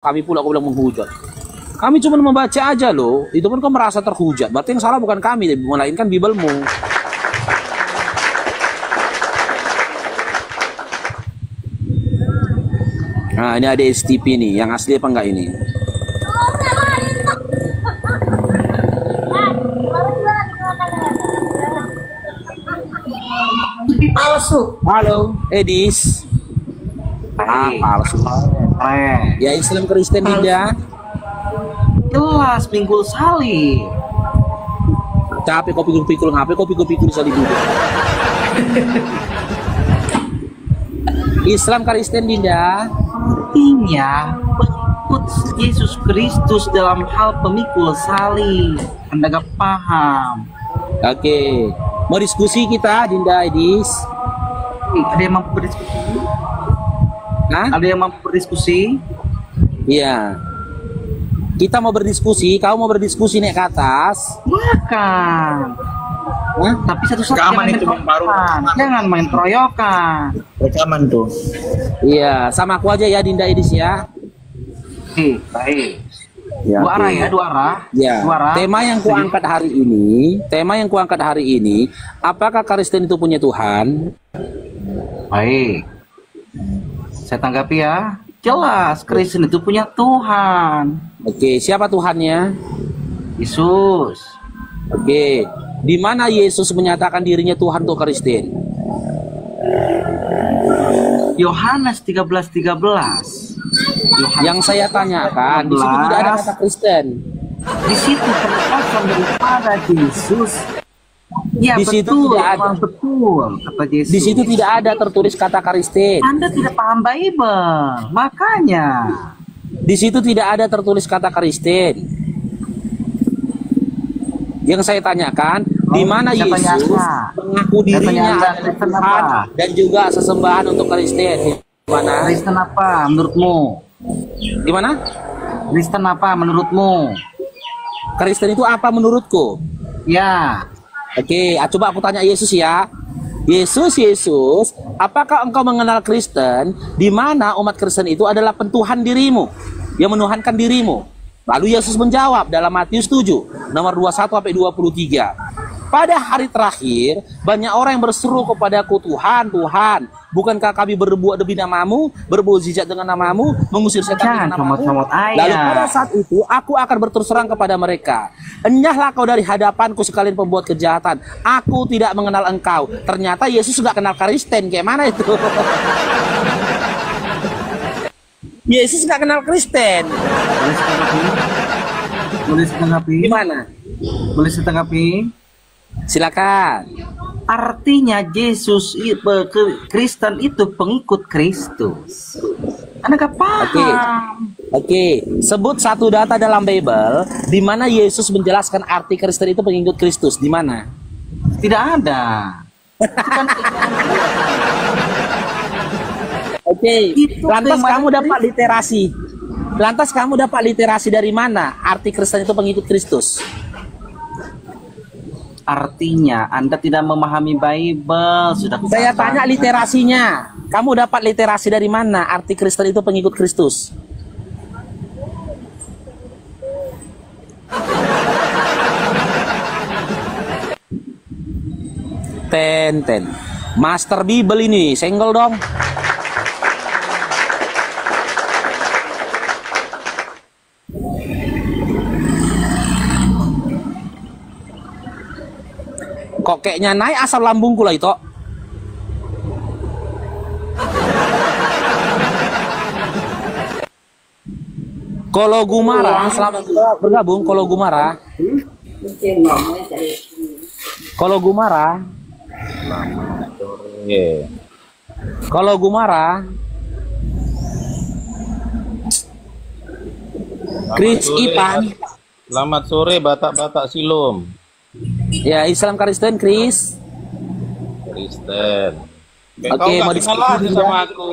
kami pula kau bilang menghujat. Kami cuma membaca aja loh. Itu pun kau merasa terhujat. Berarti yang salah bukan kami, melainkan Bibelmu. Nah, ini ada STP nih. Yang asli apa enggak ini? Palsu. Halo, Edis. Palsu. Ya Islam Kristen Dinda. Jelas pinggul salib. Capek kau pikul-pikul, ngapain kau pikul-pikul salib dulu? Islam Kristen Dinda. Artinya pengikut Yesus Kristus dalam hal pemikul salib. Anda gak paham? Oke, mau diskusi kita Dinda Edis? Ada yang mampu berdiskusi? Hah? Ada yang mampu berdiskusi? Iya. Kita mau berdiskusi, kau mau berdiskusi naik ke atas. Makan. Hah? Tapi satu saat Rekaman itu baru jangan main keroyokan. rekaman tuh. Iya, sama aku aja ya Dinda Edis ya. Baik. Ya, Dua oke. arah ya, dua arah. Ya. Dua arah. Tema yang kuangkat hari ini, apakah Kristen itu punya Tuhan? Baik. Saya tanggapi ya. Jelas Kristen itu punya Tuhan. Oke, siapa Tuhannya? Yesus. Oke, di mana Yesus menyatakan dirinya Tuhan untuk Kristen? Yohanes 13:13. Yang saya tanyakan, di situ tidak ada kata Kristen. Di situ terpasang daripada Yesus. Ya Di situ betul, tidak ada. betul kata Yesus. Di situ tidak ada tertulis kata Kristen. Anda tidak paham Bible, makanya. Di situ tidak ada tertulis kata Kristen. Yang saya tanyakan, di mana saya tanya Yesus Anda. mengaku Saya tanya dirinya Anda, adalah Kristen Tuhan apa? dan juga sesembahan untuk Kristen? Di mana? Kristen apa menurutmu? Di mana? Kristen apa menurutmu? Kristen itu apa menurutku? Ya. Oke, coba aku tanya Yesus ya. Yesus, apakah engkau mengenal Kristen di mana umat Kristen itu adalah pentuhan dirimu, yang menuhankan dirimu? Lalu Yesus menjawab dalam Matius 7, nomor 21 sampai 23. Pada hari terakhir, banyak orang yang berseru kepadaku, Tuhan, Tuhan, bukankah kami berbuat demi namamu, berbuat zizat dengan namamu, mengusir setan dengan namamu? Comot-comot ayat. Lalu pada saat itu, aku akan berterus terang kepada mereka. Enyahlah kau dari hadapanku sekalian pembuat kejahatan. Aku tidak mengenal engkau. Ternyata Yesus nggak kenal Kristen. Kayak mana itu? Yesus nggak kenal Kristen. Boleh setenggapi? Gimana? Boleh setenggapi? Silakan. Artinya Yesus Kristen itu pengikut Kristus. Anda gak paham. Oke, sebut satu data dalam Bible di mana Yesus menjelaskan arti Kristen itu pengikut Kristus. Di mana? Tidak ada. Oke, Itu lantas tema kamu dari- dapat literasi. Lantas kamu dapat literasi dari mana? Arti Kristen itu pengikut Kristus. Artinya Anda tidak memahami Bible. Sudah Saya tanya literasinya. Kamu dapat literasi dari mana? Arti Kristen itu pengikut Kristus. Ten. Master Bible ini, senggol dong. Kok kayaknya naik asal lambungku lah itu. Kalau Gumara, selamat bergabung. Kalau Gumara, kalau Gumara, kalau Gumara, Chris Ipan, Selamat sore Batak-Batak Silom. ya Islam Kristen Chris. Kristen. Oke, mau Kau nggak kenal diskusi lagi juga? sama aku.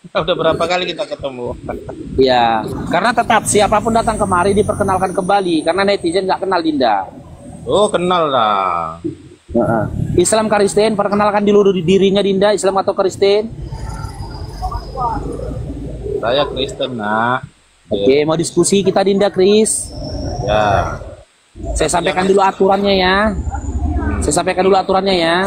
Udah berapa kali kita ketemu? Ya, karena tetap siapapun datang kemari diperkenalkan kembali karena netizen nggak kenal Dinda. Oh, kenal lah. Islam Kristen, perkenalkan dulu dirinya Dinda, Islam atau Kristen? Saya Kristen, nak. Oke, mau diskusi kita Dinda Kris. Ya. Saya sampaikan dulu aturannya ya. Saya sampaikan dulu aturannya ya.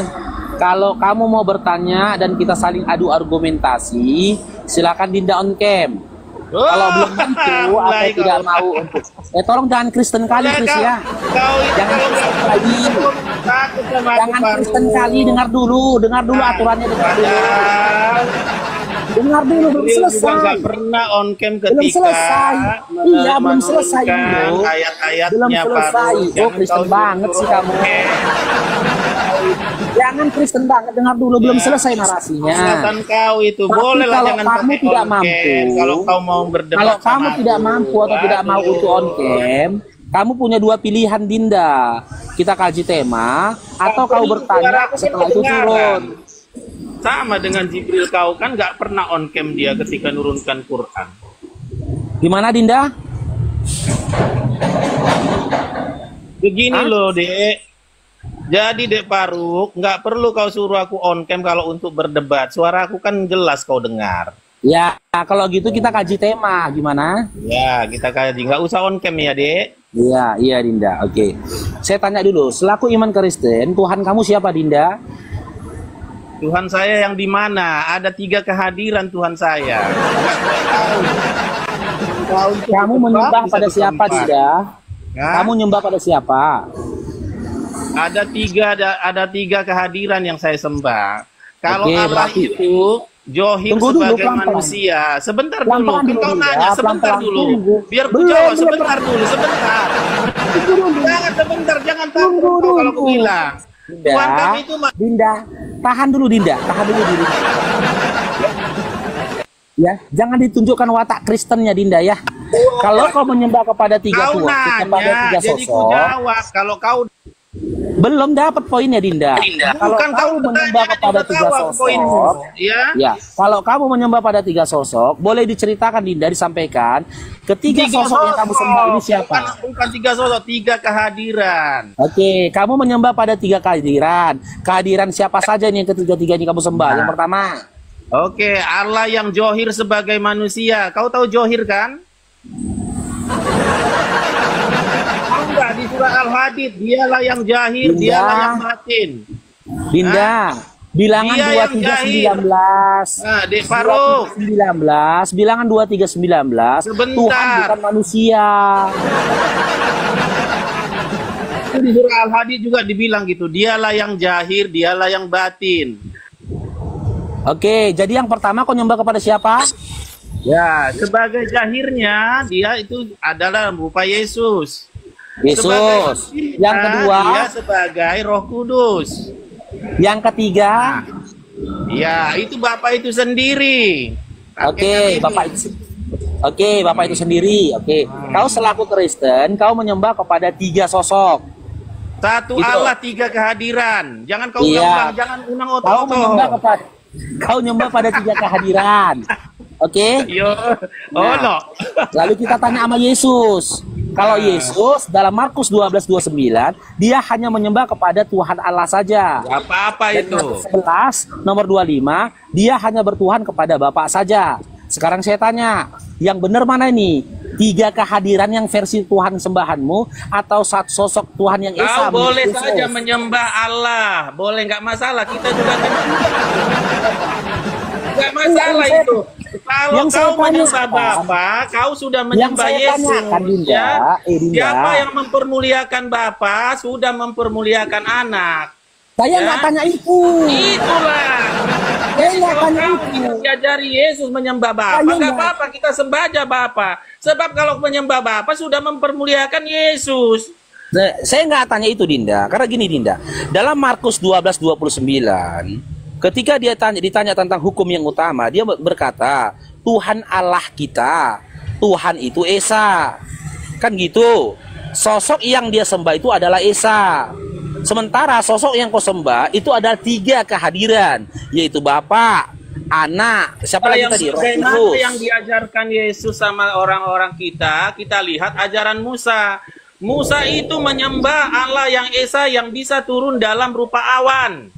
Kalau kamu mau bertanya dan kita saling adu argumentasi, silakan Dinda on cam. Kalau belum tentu atau tidak mau untuk, tolong jangan Kristen kali Kris ya. Jangan Kristen kali. Jangan Kristen kali. Dengar dulu aturannya, dengar dulu belum selesai. Nggak pernah on cam ketika Belum selesai. Iya, belum selesai dulu. Ayat-ayatnya Belum selesai. Oh, Kristen banget sih kamu. Jangan Kristen banget, dengar dulu, belum selesai narasinya. Kesempatan kau itu Tapi boleh lah, kalau jangan kamu pakai tidak on mampu, cam. Kalau kau mau berdebat, kalau kamu sama tidak aku, mampu atau tidak mau untuk on cam, kamu punya dua pilihan Dinda. Kita kaji tema atau kau bertanya setelah itu turun. Sama dengan Jibril, kau kan nggak pernah on cam dia ketika nurunkan Quran. Gimana Dinda? Begini loh Dek. Jadi Dek Faruk, nggak perlu kau suruh aku on cam kalau untuk berdebat. Suara aku kan jelas kau dengar. Ya, kalau gitu kita kaji tema, gimana? Ya, kita kaji. Nggak usah on cam ya Dek. Iya Dinda, oke. Saya tanya dulu, selaku iman Kristen, Tuhan kamu siapa Dinda? Tuhan saya yang di mana? Ada 3 kehadiran Tuhan saya. Kamu menyembah pada siapa Dinda? Kamu menyembah pada siapa? Ada tiga kehadiran yang saya sembah. Kalau Oke, Allah berarti- itu Johir Tunggu dulu, sebagai pelan-pelan. manusia. Sebentar dulu, Pelan-pelan kan dulu, kau Dinda. nanya, sebentar Pelan-pelan dulu. tunggu. Biar ku Belum, jawab, belum, sebentar dulu, sebentar. Jangan sebentar, jangan takut kau kalau aku bilang. Tuhan kami itu Dinda, tahan dulu Dinda. Ya, jangan ditunjukkan watak Kristennya Dinda ya. Kalau kau menyembah kepada tiga kau Tuhan, kepada nanya, tiga jadi ku sosok, jawab. Kalau kau belum dapat poinnya Dinda. Kalau bukan kau menyembah bertanya, kepada juga tiga jawab sosok, poinmu, ya. ya, kalau kamu menyembah pada tiga sosok, boleh diceritakan Dinda, disampaikan ketiga sosok yang kamu sembah ini siapa? Bukan 3 sosok, 3 kehadiran. Oke, kamu menyembah pada 3 kehadiran. Kehadiran siapa saja nih yang ketiga-tiga ini kamu sembah? Yang pertama, Oke, Allah yang johir sebagai manusia. Kau tahu johir kan? Tahu nggak di surah Al-Hadid, dialah yang jahir, Dinda. dialah yang batin. Dinda, bilangan Dia yang 2319. Nah, Dek Faruk, 19, bilangan 2319. Sebentar. Tuhan bukan manusia. itu di surah Al-Hadid juga dibilang gitu. Dialah yang jahir, dialah yang batin. Oke, jadi yang pertama kau nyembah kepada siapa? Ya, sebagai jahirnya dia itu adalah rupa Yesus. Yesus. Sebagai Yang kedua, dia sebagai Roh Kudus. yang ketiga, Ya, itu Bapak itu sendiri. oke, Bapak itu sendiri. Oke, kau selaku Kristen, kau menyembah kepada 3 sosok. Satu Gitu. Allah, 3 kehadiran. Jangan kau Iya. ulang-ulang, jangan unang Kau menyembah otot. kepada pada 3 kehadiran. Oke? Yo, Nah, no. Lalu kita tanya sama Yesus. Kalau Yesus dalam Markus 12:29, dia hanya menyembah kepada Tuhan Allah saja. Gak apa-apa Dan itu. Markus 11 nomor 25, dia hanya bertuhan kepada Bapa saja. Sekarang saya tanya, yang benar mana ini? 3 kehadiran yang versi Tuhan sembahanmu atau satu sosok Tuhan yang Esa? Kau boleh Yesus? saja menyembah Allah, boleh, nggak masalah. Kita juga kan nggak masalah Yang itu. Kalau yang saya kau menyembah tanyakan- Bapa, kau sudah Yang menyembah saya Yesus. tanyakan, Dinda, Ya. Dinda. Siapa yang mempermuliakan Bapa sudah mempermuliakan anak. Saya Ya. nggak tanya itu. Itulah. Saya nggak Kalau tanya kau itu. tidak diajari Yesus menyembah Bapa, Saya nggak nggak. apa-apa, kita sembah aja Bapa. Sebab kalau menyembah Bapa sudah mempermuliakan Yesus. Saya nggak tanya itu Dinda, karena gini Dinda, dalam Markus 12:29, ketika ditanya tentang hukum yang utama, dia berkata, Tuhan Allah kita, Tuhan itu Esa, kan gitu. Sosok yang dia sembah itu adalah Esa. Sementara sosok yang kau sembah itu adalah 3 kehadiran, yaitu Bapa, Anak, siapa lagi Yang tadi? Roh bagaimana Kudus. yang diajarkan Yesus sama orang-orang kita lihat ajaran Musa. Musa itu menyembah Allah yang Esa yang bisa turun dalam rupa awan.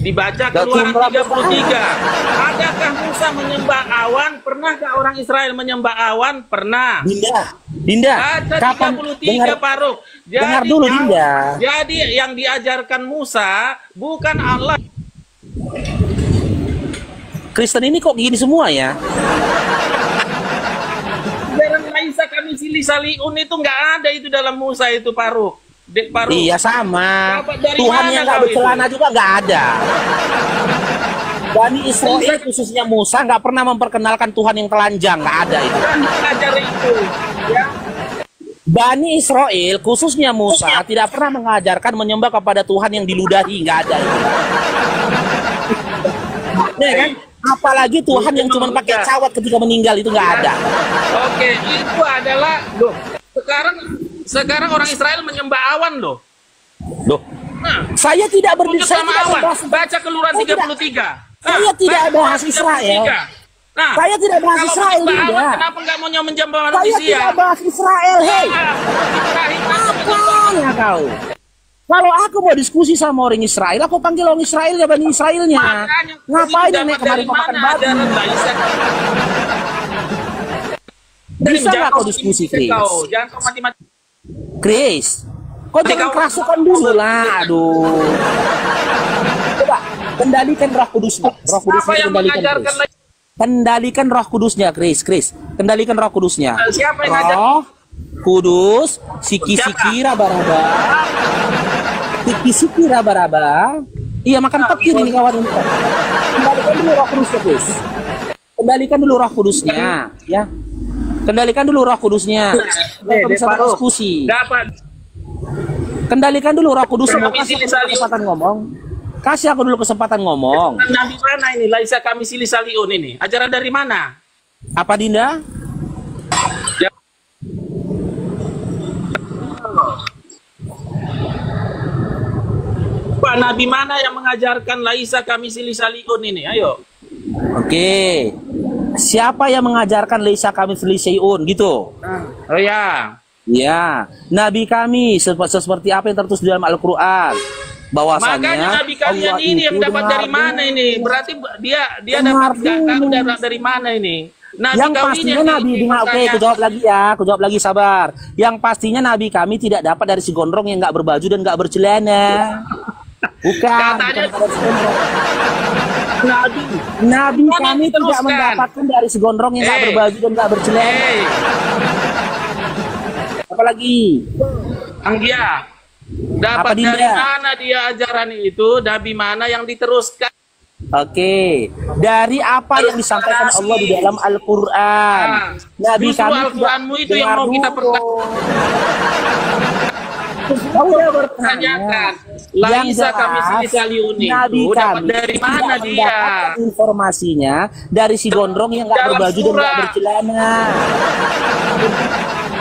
Dibaca Gak Keluaran cuma 33. Adakah Musa menyembah awan? Pernahkah orang Israel menyembah awan? Pernah. Dinda, Baca kapan 33 Paruk. dengar dulu, Dinda. Jadi yang diajarkan Musa bukan Allah. Kristen ini kok gini semua ya? Ajaran Laisa kami sili saliun itu nggak ada itu dalam Musa itu Paruk. Dek Paruk. Iya sama. Dapat dari Tuhan mana yang nggak kau bercelana itu? juga nggak ada. Bani Israel khususnya Musa nggak pernah memperkenalkan Tuhan yang telanjang, nggak ada itu. Kan ajar itu. Ya. Bani Israel khususnya Musa tidak pernah mengajarkan menyembah kepada Tuhan yang diludahi, nggak ada itu. Ya kan? Apalagi Tuhan yang cuma pakai cawat ketika meninggal itu nggak ada. Oke, itu adalah loh. Sekarang orang Israel menyembah awan loh. Loh, Nah, saya tidak tunjuk berbicara sama awan. Baca Keluaran 33. Saya tidak baca bahas Keluaran Israel. 33. Nah, Saya tidak bahas kalau Israel, menyembah Dinda. awan, kenapa nggak mau menyembah Saya manusia? tidak bahas Israel, hei. Ibrahim Apanya kau? Kalau aku mau diskusi sama orang Israel, aku panggil orang Israel ya, Bani Israelnya. Ngapain dapat naik kemari dari makan mana babi? ajaran Laisa? Bisa nggak kau diskusi, Chris? Jangan kau mati-mati. Chris, kau jangan kerasukan dulu lah, aduh. Coba, kendalikan roh kudusnya. Roh Siapa kudusnya yang kendalikan, mengajarkan Chris. Kendalikan roh kudusnya, Chris. Kendalikan roh kudusnya. Siapa yang ngajar? Roh Kudus, siki-siki raba-raba. Siki-siki raba-raba. Iya, makan petir ini kawan ini. Kendalikan dulu roh kudusnya, Chris. Kendalikan dulu roh kudusnya, ya. Kendalikan dulu roh kudusnya. Kita bisa berdiskusi. Dapat. Kendalikan dulu roh kudusnya. Kami Kasih silih aku dulu kesempatan ngomong. Kasih aku dulu kesempatan ngomong. Nabi mana ini? Laisa kami silih saliun ini. Ajaran dari mana? Apa, Dinda? Ya. Pak Nabi mana yang mengajarkan Laisa kami silih saliun ini? Ayo. Oke. Siapa yang mengajarkan Laisa kami selisihun gitu? Oh ya. Ya, Nabi kami seperti apa yang tertulis di dalam Al-Quran. Bahwasanya Makanya Nabi kalian Allah ini yang itu dapat dari dengar mana ini? Berarti dia Dengar dapat kamu dulu. dapat dari mana ini? Nabi yang kau pastinya ini Nabi dengar, oke, aku jawab lagi ya, aku jawab lagi, sabar. Yang pastinya Nabi kami tidak dapat dari si gondrong yang nggak berbaju dan nggak bercelana. Bukan, Katanya bukan dari si gondrong. Nabi Mana kami tidak diteruskan? mendapatkan dari si gondrong yang nggak Eh. berbaju dan nggak bercelana. Hei, Apalagi? Anggia. Dapat Apa, Dinda? dari mana dia ajaran itu? Nabi mana yang diteruskan? Oke, dari apa yang disampaikan Allah di dalam Al-Quran. Nabi Justru kami Al-Quranmu itu yang dengar mau kita dulu. Kau udah bertanya. Tanyakan. Yang Laisa kami jelas, silih saliun Nabi itu dapat kami dari mana tidak dia? mendapatkan informasinya dari si gondrong yang nggak Dalam berbaju dan nggak surah. bercelana.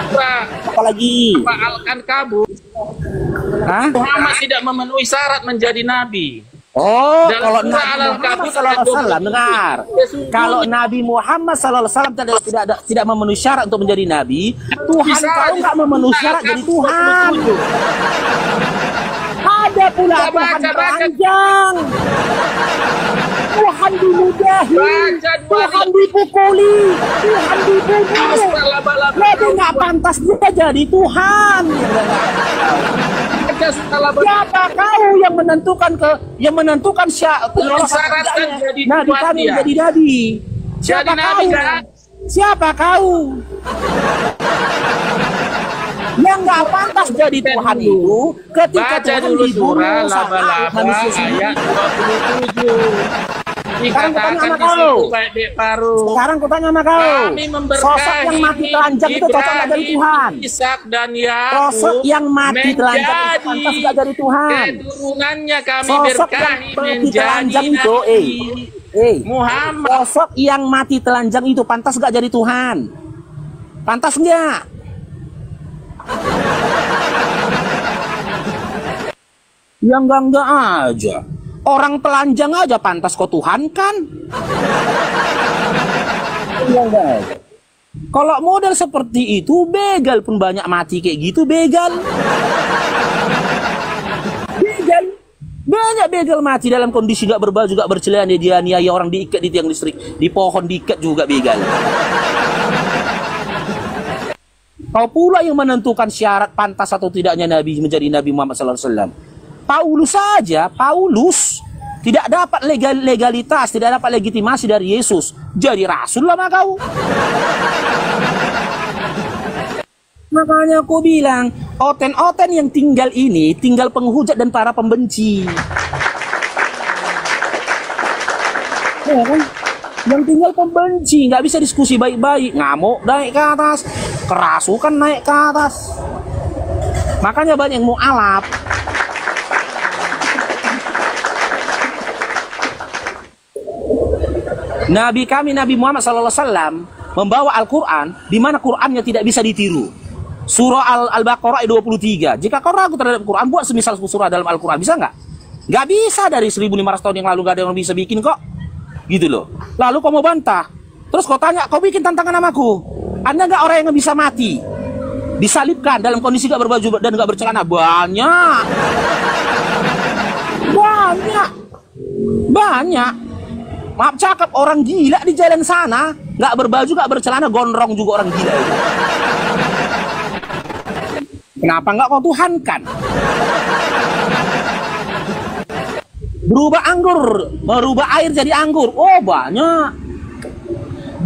Surah Apalagi? Al-Ankabut, Hah? Muhammad tidak memenuhi syarat menjadi nabi. Oh, Dalam kalau surah Nabi Muhammad Al-Ankabut SAW, ayat 27. dengar. Sesungguhnya- Kalau Nabi Muhammad SAW tidak memenuhi syarat untuk menjadi Nabi, Tuhan Bisa, kau nggak memenuhi syarat jadi Al-Ankabut Tuhan. 27. Ada pula Baca, Tuhan baca. telanjang. Tuhan diludahi. Baca dua Tuhan dipukuli. Tuhan dibunuh. Laba-laba Jadi nggak pantas dia jadi Tuhan. baca surah Laba-laba. Siapa kau yang menentukan siapa Disyaratkan jadi Nabi Tuhan kami dia. menjadi Nabi? Siapa Jadi Nabi, kau? kan? Siapa kau? Yang nggak pantas jadi Tuhan itu ketika Baca Tuhan dulu dibunuh surah sama Laba-laba manusia sendiri. ayat 27. Sekarang Dikatakan kutanya sama di kau. situ baik Dek Paru. Sekarang kutanya sama kau, Kami memberkahi sosok yang mati telanjang itu cocok nggak jadi Tuhan? Ishak dan Yakub. Sosok yang mati telanjang itu pantas nggak jadi Tuhan? Keturunannya kami Sosok yang berkahi mati menjadi telanjang itu, nabi. Muhammad. Sosok yang mati telanjang itu pantas nggak jadi Tuhan? Pantas nggak? Ya enggak aja. Orang telanjang aja pantas kok Tuhan kan? Enggak. Kalau model seperti itu, begal pun banyak mati kayak gitu, begal. Begal. Banyak begal mati dalam kondisi gak berbaju, gak bercelana, dia niaya orang diikat di tiang listrik, di pohon diikat juga begal. Kau pula yang menentukan syarat pantas atau tidaknya Nabi menjadi Nabi Muhammad SAW. Paulus saja, Paulus tidak dapat legalitas, tidak dapat legitimasi dari Yesus. Jadi rasul lah kau. Makanya aku bilang, oten-oten yang tinggal ini, tinggal penghujat dan para pembenci. Ya kan? Yang tinggal pembenci, nggak bisa diskusi baik-baik, ngamuk naik ke atas, kerasukan naik ke atas. Makanya banyak yang mu'alaf. Nabi kami, Nabi Muhammad SAW, membawa Al-Quran, di mana Qurannya tidak bisa ditiru. Surah Al-Baqarah 23. Jika kau ragu terhadap Quran, buat semisal surah dalam Al-Quran. Bisa nggak? Nggak bisa, dari 1500 tahun yang lalu nggak ada yang bisa bikin kok. Gitu loh. Lalu kau mau bantah. Terus kau tanya, kau bikin tantangan sama aku. Anda nggak orang yang bisa mati? Disalibkan dalam kondisi nggak berbaju dan nggak bercelana? Banyak. Banyak. Banyak. Maaf cakap, orang gila di jalan sana. Nggak berbaju, nggak bercelana, gondrong juga orang gila itu. Kenapa nggak kau tuhankan? Berubah anggur, merubah air jadi anggur. Oh banyak.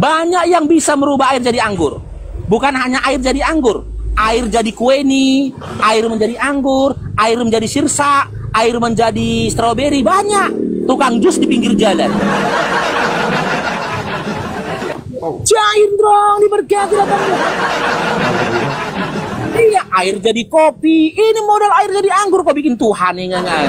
Banyak yang bisa merubah air jadi anggur. Bukan hanya air jadi anggur. Air jadi kueni, air menjadi anggur, air menjadi sirsa, air menjadi stroberi. Banyak. Tukang jus di pinggir jalan. Cair dong, diberkati datang. Iya, air jadi kopi. Ini modal air jadi anggur. Kok bikin Tuhan nih nggak?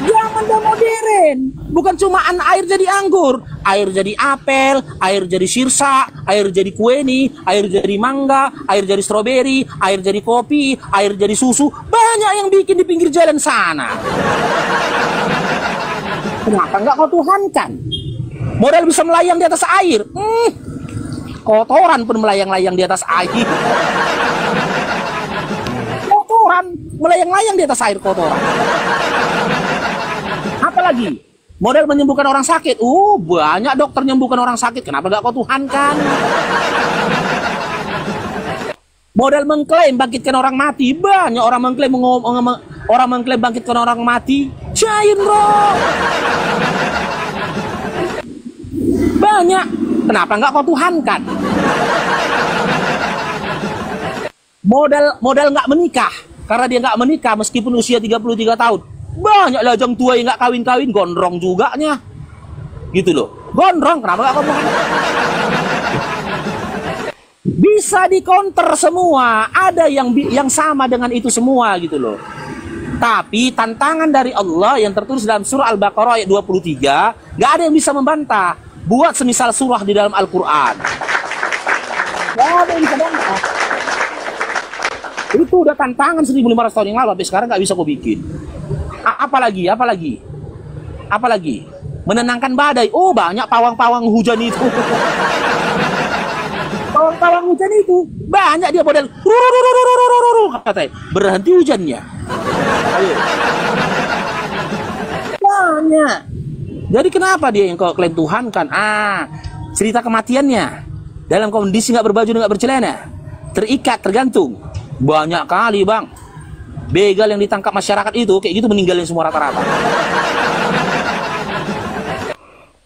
Jangan dah modern. Bukan cuma air jadi anggur, air jadi apel, air jadi sirsa, air jadi kueni, air jadi mangga, air jadi stroberi, air jadi kopi, air jadi susu. Banyak yang bikin di pinggir jalan sana. Kenapa nggak kau tuhankan? Modal bisa melayang di atas air. Kotoran pun melayang-layang di atas air. Kotoran melayang-layang di atas air, kotoran. Apalagi model menyembuhkan orang sakit. Banyak dokter menyembuhkan orang sakit. Kenapa gak kau tuhankan? Model mengklaim bangkitkan orang mati. Banyak orang mengklaim bangkitkan orang mati. Cair bro. Banyak. Kenapa nggak kau tuhankan? Modal nggak menikah. Karena dia nggak menikah meskipun usia 33 tahun. Banyak lajang tua yang nggak kawin-kawin, gondrong juga nya. Gitu loh. Gondrong, kenapa nggak kau tuhankan? Bisa dikonter semua. Ada yang sama dengan itu semua gitu loh. Tapi tantangan dari Allah yang tertulis dalam surah Al-Baqarah ayat 23, nggak ada yang bisa membantah. Buat semisal surah di dalam Al-Quran. Nggak ada yang bisa bantah. Itu udah tantangan 1500 tahun yang lalu. Sampai sekarang nggak bisa kau bikin. Apalagi? Menenangkan badai. Banyak pawang-pawang hujan itu. Pawang-pawang hujan itu. Banyak dia model. Katanya. Berhenti hujannya. Ayo. Banyak. Jadi kenapa dia yang kau klaim Tuhan kan? Cerita kematiannya dalam kondisi nggak berbaju dan nggak bercelana, terikat, tergantung. Banyak kali bang, begal yang ditangkap masyarakat itu kayak gitu meninggalin semua rata-rata.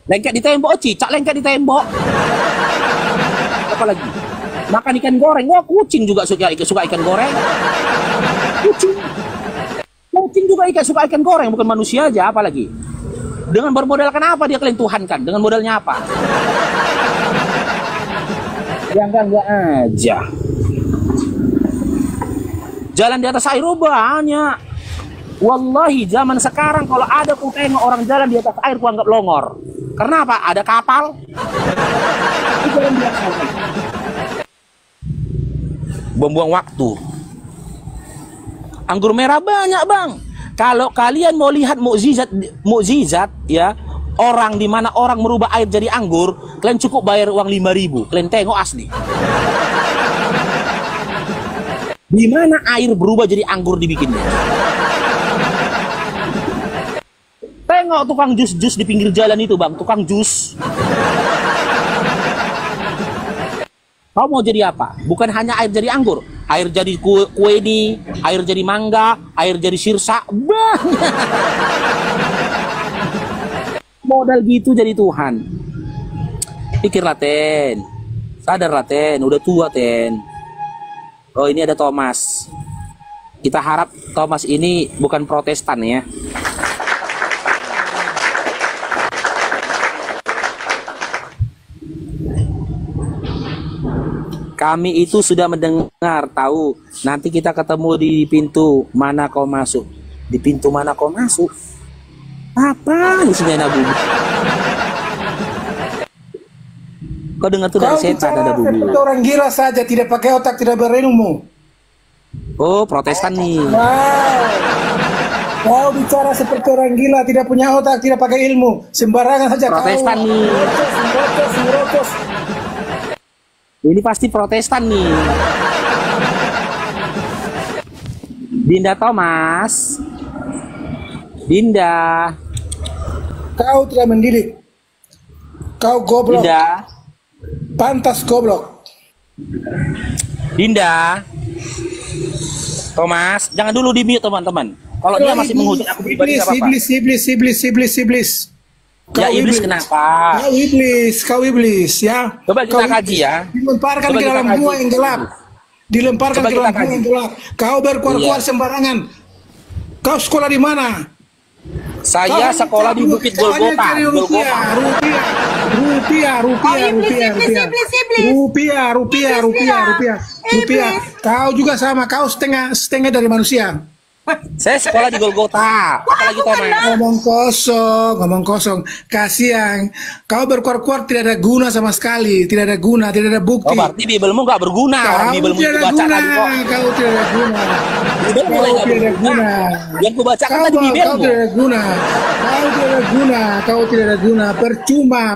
Lengket di tembok, cicak lengket di tembok. Apalagi makan ikan goreng. Kucing juga suka ikan goreng. Kucing juga suka ikan goreng, bukan manusia aja. Apalagi dengan bermodalkan apa dia klaim Tuhan kan? Dengan modalnya apa? Yang enggak aja. Jalan di atas air banyak. Wallahi zaman sekarang kalau ada ku tengok orang jalan di atas air ku anggap longor. Karena apa? Ada kapal. Jalan di atas air. Buang-buang waktu. Anggur merah banyak bang. Kalau kalian mau lihat mukjizat ya, orang di mana orang merubah air jadi anggur, kalian cukup bayar uang 5.000. Kalian tengok asli. Di mana air berubah jadi anggur dibikinnya? nggak tukang jus-jus di pinggir jalan itu, Bang? Tukang jus. Kau mau jadi apa? Bukan hanya air jadi anggur, air jadi kue di, air jadi mangga, air jadi sirsa, banyak. Modal gitu jadi Tuhan. Pikirlah, Ten. Sadarlah, Ten. Udah tua, Ten. Oh, ini ada Thomas. Kita harap Thomas ini bukan Protestan ya. Kami itu sudah mendengar, tahu. Nanti kita ketemu di pintu mana kau masuk. Di pintu mana kau masuk? Apa isinya Nabu? Kau dengar tuh dari setan ada bubu. Seperti orang gila saja, tidak pakai otak, tidak berilmu. Oh, Protestan nih. Wow. Kau bicara seperti orang gila, tidak punya otak, tidak pakai ilmu, sembarangan saja. Protestan nih. Ngerocos. Ini pasti Protestan nih. Dinda Thomas. Dinda. Kau tidak mendidik. Kau goblok. Dinda. Pantas goblok. Dinda. Thomas, jangan dulu di-mute teman-teman. Kalau dia masih menghujat aku pribadi enggak apa-apa. Iblis. Ya iblis kenapa? Kau iblis ya. Coba kita kaji ya. Dilemparkan ke dalam gua yang gelap. Dilemparkan ke dalam gua yang gelap. Kau berkuar-kuar sembarangan. Kau sekolah di mana? Saya sekolah di Bukit Golgota. Rupiah. Kau juga sama. Kau setengah dari manusia. Saya sekolah di Golgota. Apalagi Thomas. Ngomong kosong. Kasihan. Kau berkuar-kuar tidak ada guna sama sekali. Tidak ada guna, tidak ada bukti. Oh, berarti Bibelmu nggak berguna. Bibelmu tidak ada guna. Kau tidak ada guna. Kau tidak ada guna. Yang ku bacakan tadi Bibelmu. Kau tidak ada guna. Kau tidak ada guna.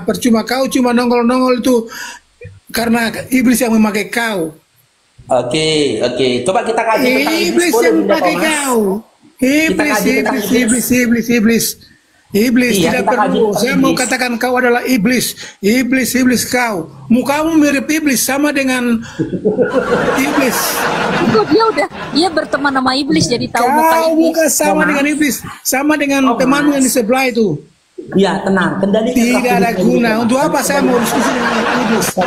Percuma. Kau cuma nongol-nongol itu karena iblis yang memakai kau. Oke. Coba kita kaji tentang iblis yang memakai kau. Iblis iya, tidak perlu. Saya mau katakan kau adalah iblis. Iblis kau. Mukamu mirip iblis, sama dengan iblis. Dia berteman sama iblis jadi tahu muka iblis. Kau muka sama dengan iblis, sama dengan temanmu yang di sebelah itu. Ya, tenang. Kendalikan. Tidak ada guna. Untuk apa saya mau diskusi dengan iblis?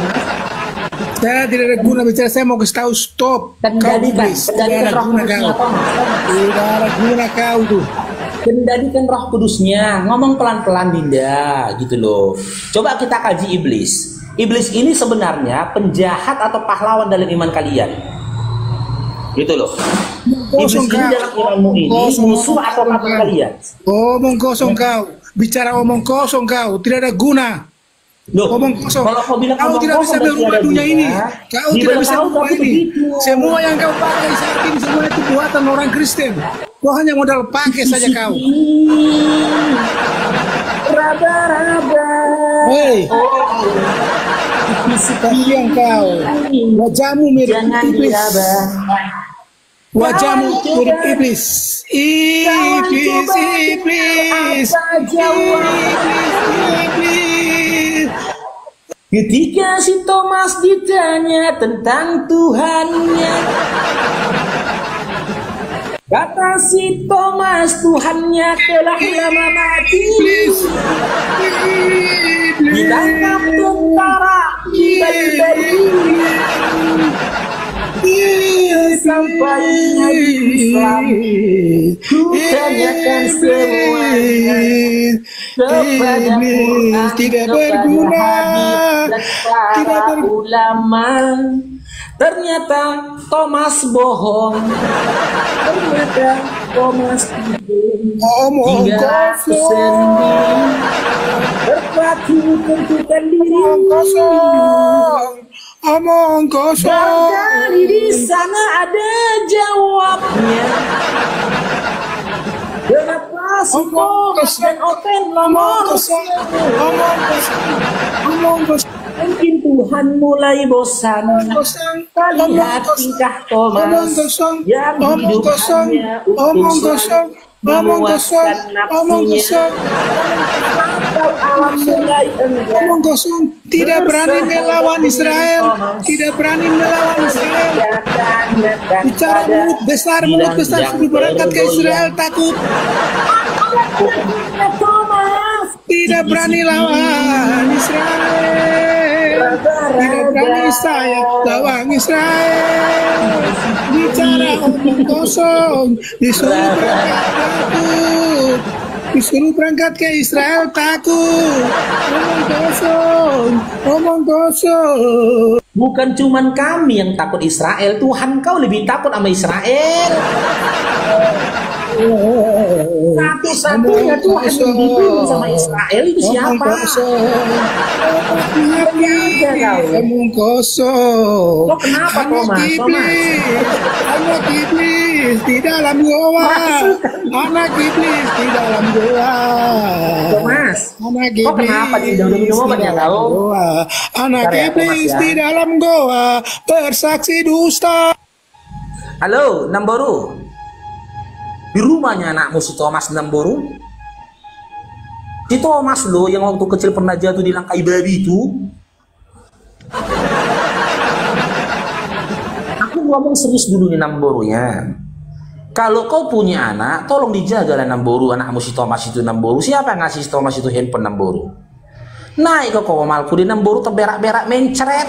Saya tidak ada guna bicara, saya mau kasih tahu stop. Kau iblis, tidak ada guna kau. Tidak ada guna kau tuh. Kendalikan roh kudusnya. Ngomong pelan-pelan Dinda, gitu loh. Coba kita kaji iblis. Iblis ini sebenarnya penjahat atau pahlawan dalam iman kalian. Gitu loh. Iblis ini dalam imanmu ini musuh atau pahlawan kalian. Omong kosong kau. Bicara omong kosong kau, tidak ada guna. Loh, omong kosong. Kalau kau bilang kau tidak bisa merubah dunia ini. Kau tidak bisa merubah ini. Semua yang kau pakai saat ini semua itu buatan orang Kristen. Kau hanya modal pakai saja kau. Raba-raba. Hei. Kasihan kau. Wajahmu mirip iblis. Wajahmu mirip iblis. Iblis. Ketika si Thomas ditanya tentang Tuhannya, kata si Thomas, Tuhannya telah lama mati. Ditangkap tentara sampai Islam. Ku tanyakan semuanya kepada Quran, tidak berguna, tidak berulama. Ternyata Thomas bohong. Ternyata Thomas omong kosong. Berpacu tentukan diri. Omong kosong. Barangkali di sana ada jawabnya. Kenapa si Thomas dan Open Omong kosong. Mungkin Tuhan mulai bosan. Lihat tingkah Thomas yang hidup hanya untuk Omong kosong, omong kosong, omong kosong. Tidak berani melawan Israel, tidak berani melawan Israel. Bicara mulut besar sudah berangkat ke Israel takut. Tidak berani lawan Israel. Tidak berani saya lawan Israel. Bicara omong kosong, disuruh berangkat takut. Disuruh berangkat ke Israel takut. Omong kosong, omong kosong. Bukan cuman kami yang takut Israel, Tuhan kau lebih takut sama Israel. Satu-satunya Tuhan yang diburu sama Israel itu siapa? Omong kosong. Kok kenapa Thomas? Anak iblis di dalam goa. Anak iblis di dalam goa. Thomas, Anak kok kenapa iblis tidak udah minum obat ya kau? goa. Anak Bentar ya, iblis Thomas, ya. di dalam goa bersaksi dusta. Halo, Namboru. Di rumahnya anakmu si Thomas Namboru. Si Thomas lo yang waktu kecil pernah jatuh di langkai babi itu. Aku ngomong serius dulu nih Namboru ya. Kalau kau punya anak, tolong dijaga lah Namboru, anakmu si Thomas itu Namboru. Siapa yang ngasih si Thomas itu handphone Namboru? Naik ke komalku di Namboru terberak-berak mencret.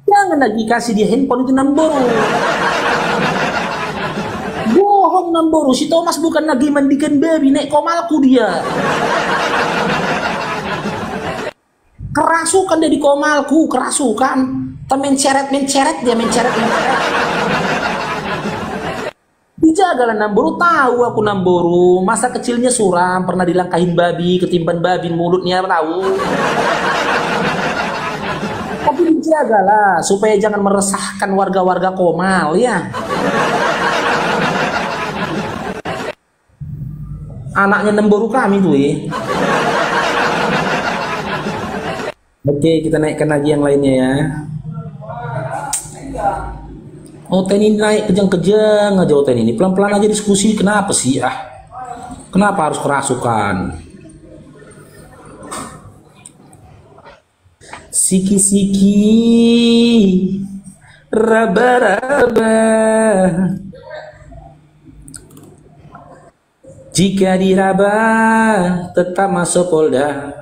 Jangan lagi kasih dia handphone itu Namboru. Bohong Namboru, si Thomas bukan lagi mandikan babi, naik komalku dia. Kerasukan dia di komalku, kerasukan. Menceret dia, menceret. Dijagalah Namboru, tahu aku Namboru. Masa kecilnya suram, pernah dilangkahin babi, ketimpan babi mulutnya, tahu. Tapi dijagalah, supaya jangan meresahkan warga-warga Komal ya. Anaknya Namboru kami tuh ya. Oke, kita naikkan lagi yang lainnya ya. Oh, ini naik kejang-kejang aja Oten ini. Pelan-pelan aja diskusi. Kenapa sih? Kenapa harus kerasukan? Siki-siki, raba-raba. Jika diraba, tetap masuk Polda.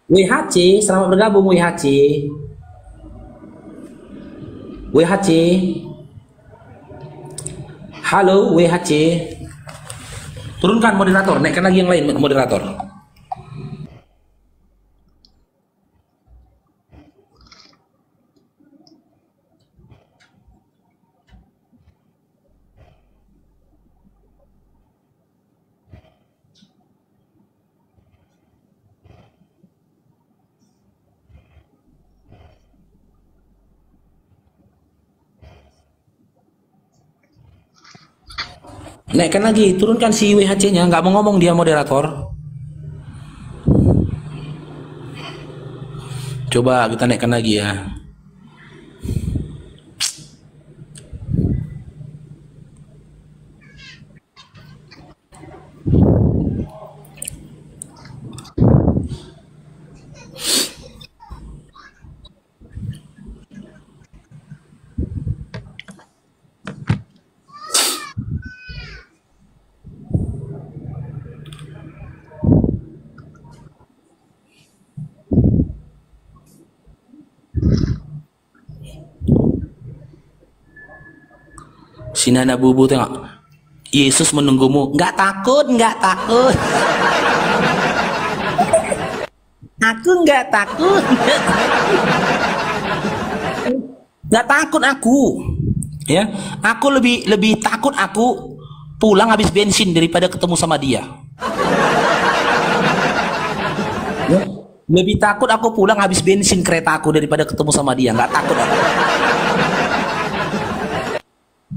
WHC, selamat bergabung WHC. WHC. Halo WHC. Turunkan moderator, naikkan lagi yang lain moderator. Naikkan lagi, turunkan si WHC-nya, nggak mau ngomong dia moderator. Coba kita naikkan lagi ya. Si Nana Bubu tengok, Yesus menunggumu. Nggak takut, nggak takut. Aku nggak takut. Nggak takut aku. Ya, aku lebih takut aku pulang habis bensin daripada ketemu sama dia. Ya, lebih takut aku pulang habis bensin kereta aku daripada ketemu sama dia. Nggak takut aku.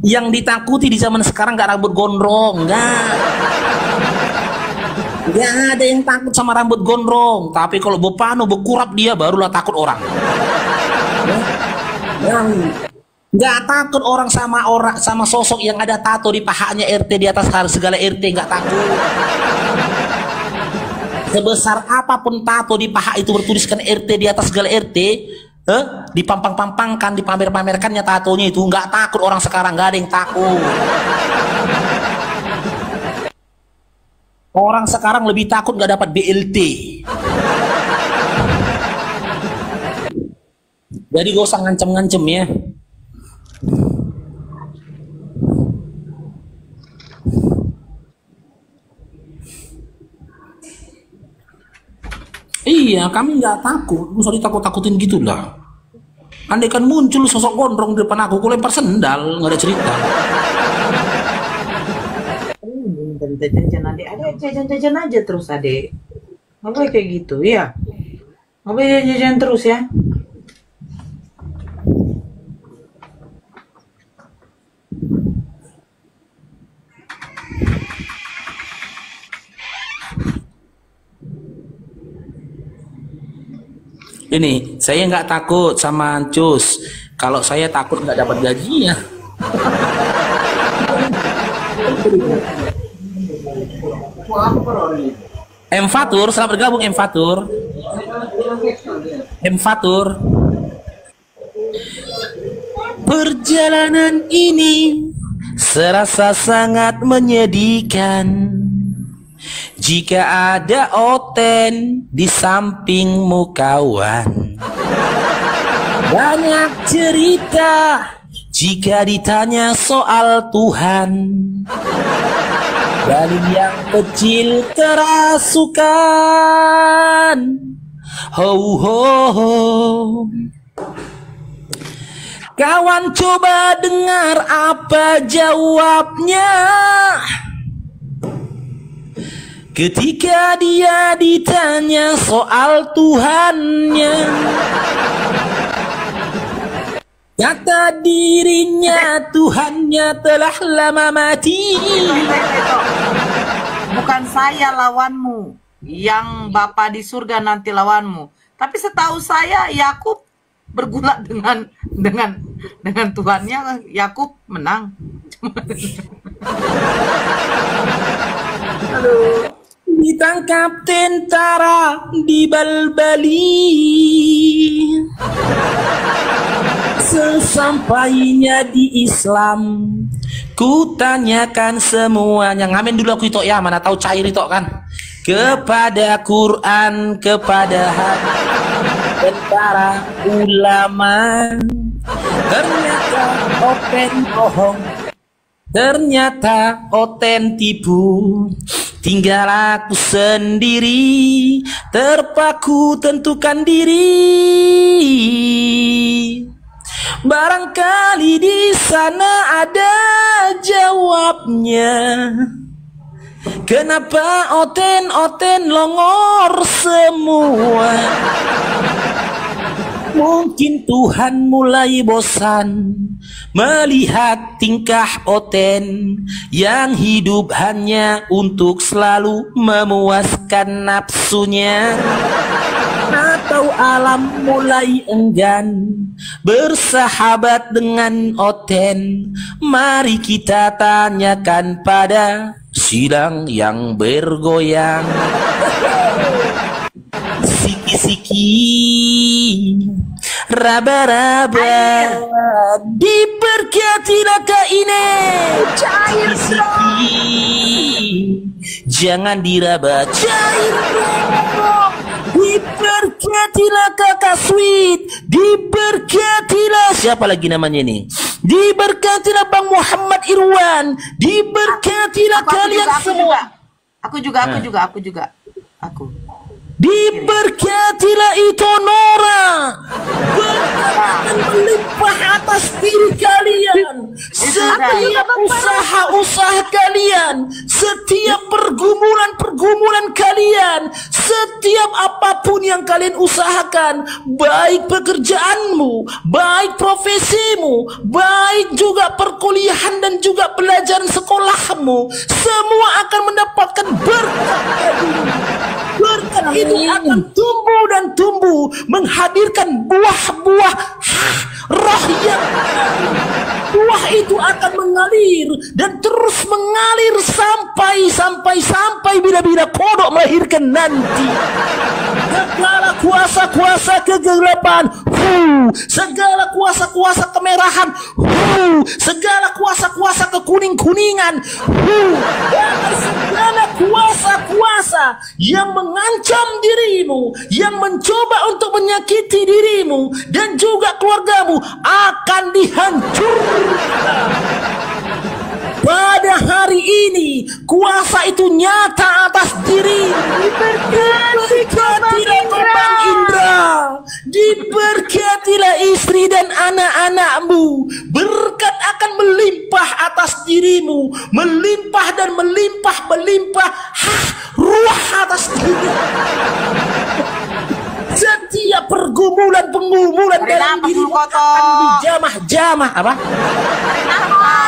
Yang ditakuti di zaman sekarang nggak rambut gondrong, nggak ada yang takut sama rambut gondrong. Tapi kalau bopano bekurap dia barulah takut orang. Nggak takut orang sama sosok yang ada tato di pahanya RT di atas segala RT, nggak takut. Sebesar apapun tato di paha itu bertuliskan RT di atas segala RT, dipampang-pampangkan, dipamer-pamerkannya tatonya itu, nggak takut orang sekarang, nggak ada yang takut. Orang sekarang lebih takut nggak dapat BLT. Jadi gak usah ngancem-ngancem ya. Iya, kami nggak takut. Nggak usah ditakut-takutin gitu lah. Andai kan muncul sosok gondrong di depan aku lempar sendal, nggak ada cerita. Jajan adek, jajan aja terus adek. Nggak boleh kayak gitu, ya. Nggak boleh jajan terus ya. Ini, saya nggak takut sama Ancus. Kalau saya takut nggak dapat gajinya. M Fatur, selamat bergabung M Fatur. M Fatur. Perjalanan ini serasa sangat menyedihkan. Jika ada Oten di sampingmu kawan, banyak cerita jika ditanya soal Tuhan. Dari yang kecil kerasukan, ho ho ho. Kawan coba dengar apa jawabnya ketika dia ditanya soal Tuhannya. Kata dirinya Tuhannya telah lama mati. Bukan saya lawanmu, yang Bapa di surga nanti lawanmu. Tapi setahu saya Yakub bergulat dengan Tuhannya, Yakub menang. Aduh. Ditangkap tentara di Balbali. Sesampainya di Islam, ku tanyakan semuanya. Ngamen dulu aku itu ya, mana tahu cair itu kan. Kepada Quran, kepada hadis, dan para ulama. Ternyata Oten bohong, ternyata Oten tipu. Tinggal aku sendiri, terpaku tentukan diri. Barangkali di sana ada jawabnya. Kenapa Oten longor semua? Mungkin Tuhan mulai bosan melihat tingkah Oten yang hidup hanya untuk selalu memuaskan nafsunya. Atau alam mulai enggan bersahabat dengan Oten. Mari kita tanyakan pada sidang yang bergoyang. Siki-siki, raba-raba, diberkatilah Kak Ine. Siki-siki, jangan diraba, cair dong. Diberkatilah Kakak Sweet, diberkatilah siapa lagi namanya ini? Diberkatilah Bang Muhammad Irwan, diberkatilah kalian semua. Aku juga. Diberkatilah itu Nora, berkat dan melimpah atas diri kalian. Setiap usaha-usaha kalian, setiap pergumulan kalian, setiap apapun yang kalian usahakan, baik pekerjaanmu, baik profesimu, baik juga perkuliahan dan juga pelajaran sekolahmu, semua akan mendapatkan berkat. Berkat itu akan tumbuh dan tumbuh, menghadirkan buah-buah roh yang buah itu akan mengalir dan terus mengalir sampai bila kodok melahirkan nanti. Segala kuasa-kuasa kegelapan, segala kuasa-kuasa kemerahan, segala kuasa-kuasa kekuning-kuningan, dan segala kuasa-kuasa yang mengancam dirimu, yang mencoba untuk menyakiti dirimu dan juga keluargamu akan dihancurkan. Pada hari ini kuasa itu nyata atas diri. Diberkatilah Bang Indra, diberkatilah istri dan anak-anakmu. Berkat akan melimpah atas dirimu, melimpah dan melimpah ruah atas diri. Setiap pergumulan dalam dirimu akan dijamah-jamah apa?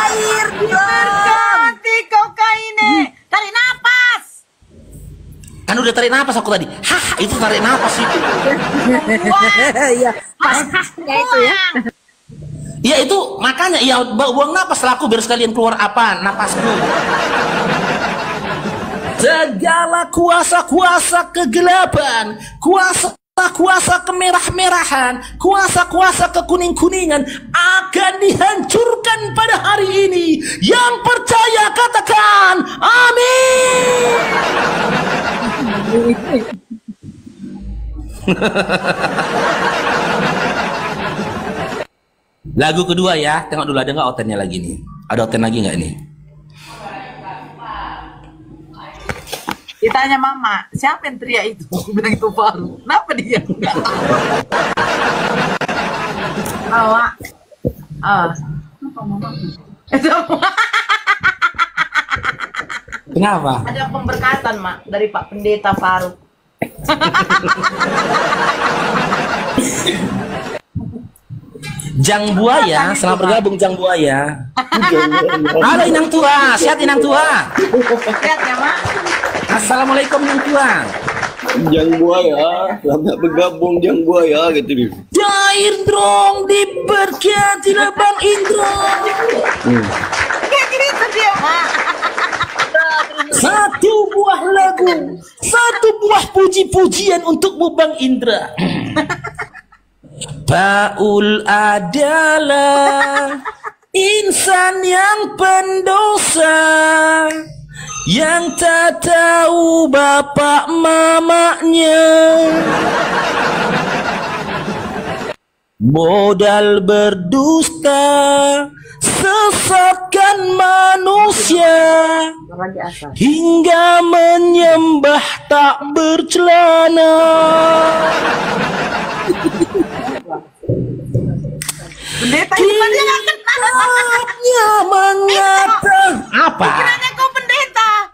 Air diberkati kau kaine. Tarik napas. Kan udah tarik napas aku tadi. Itu tarik napas itu. Iya, pas ya itu ya. Ya itu makanya ya buang napas lah aku biar sekalian keluar apa napasku. Segala kuasa-kuasa kegelapan, kuasa kemerah-merahan, kuasa-kuasa kekuning-kuningan akan dihancurkan pada hari ini. Yang percaya katakan amin. Lagu kedua ya, tengok dulu ada nggak outennya lagi nih. Ada outen lagi nggak nih? Ditanya mama, siapa yang teriak itu? Aku bilang itu Faru. Kenapa dia? Enggak tahu. Mak. Kenapa? Ada pemberkatan, Mak, dari Pak Pendeta Faru. Jang Buaya, selamat bergabung Jang Buaya. Halo Inang Tua, sehat Inang Tua. Lihat ya, Mak. Assalamualaikum Inang Tua. Jang Buaya, selamat bergabung Jang Buaya gitu nih. Dair dong diberkatilah Bang Indra. Kayak gitu dia, Mak. Satu buah lagu, satu buah puji-pujian untukmu Bang Indra. Paul adalah insan yang pendosa, yang tak tahu bapak mamanya, modal berdusta, sesatkan manusia, hingga menyembah tak bercelana. Pendeta itu kan dia nggak kenal. Hanya mengatakan apa? Kiranya kau pendeta.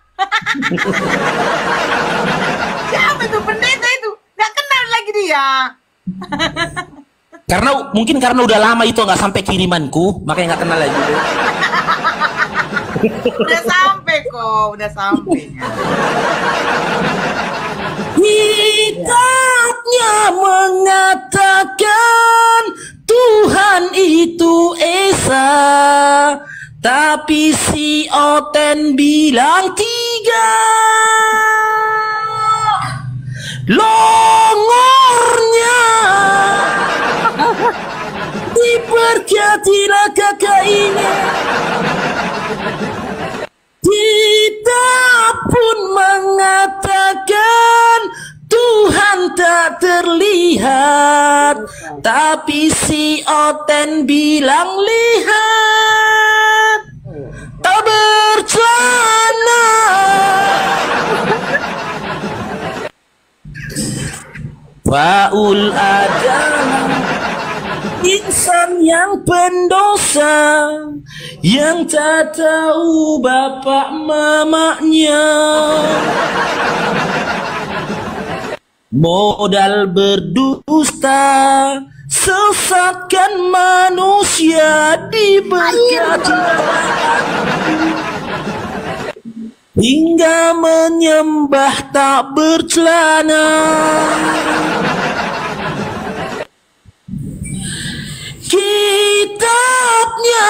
Siapa itu pendeta itu? Nggak kenal lagi dia. Mungkin karena udah lama itu nggak sampai kirimanku, makanya nggak kenal lagi. Udah sampai kok, udah sampai. Kitabnya mengatakan Tuhan itu Esa, tapi si Oten bilang 3. Longornya diberkatilah kakak ini. Kita pun mengatakan Tuhan tak terlihat, tapi si Oten bilang lihat, tak bercelana. Paul adalah insan yang pendosa, yang tak tahu bapak mamanya, modal berdusta, sesatkan manusia, diberkati hingga menyembah tak bercelana. Kitabnya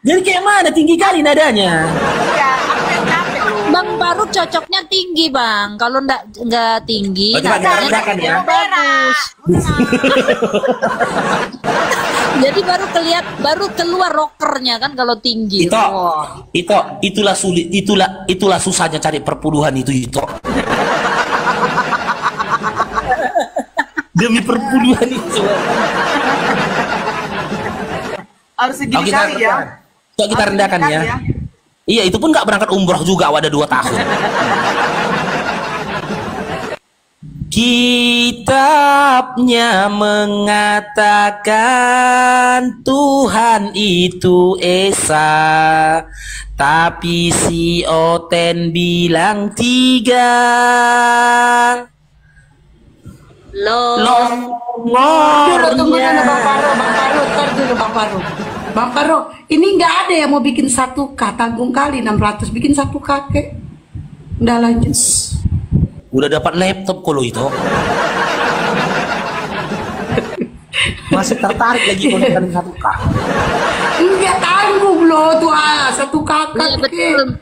Jadi kayak mana tinggi kali nadanya? Iya, aku yang capek loh. Bang Paruk cocoknya tinggi bang. Kalau nggak tinggi, Oh, coba kita nadanya rendahkan ya. bagus. Jadi baru keluar rockernya kan kalau tinggi. Wah. Itulah sulit, itulah susahnya cari perpuluhan itu. Demi perpuluhan itu. Harus segini kali ya. Coba kita Harus rendahkan segini ya. kali ya. Iya, itu pun nggak berangkat umroh juga, ada 2 tahun. Kitabnya mengatakan Tuhan itu Esa, tapi si Oten bilang 3. Tunggu dulu Bang Paro, ntar dulu Bang Paro, ini nggak ada yang mau bikin 1K, tanggung kali 600, bikin 1K kek. Udah lanjut. Udah dapat laptop kalau itu. Masih tertarik lagi konten 1K. Enggak tanggung loh tuh 1K Iya, betul.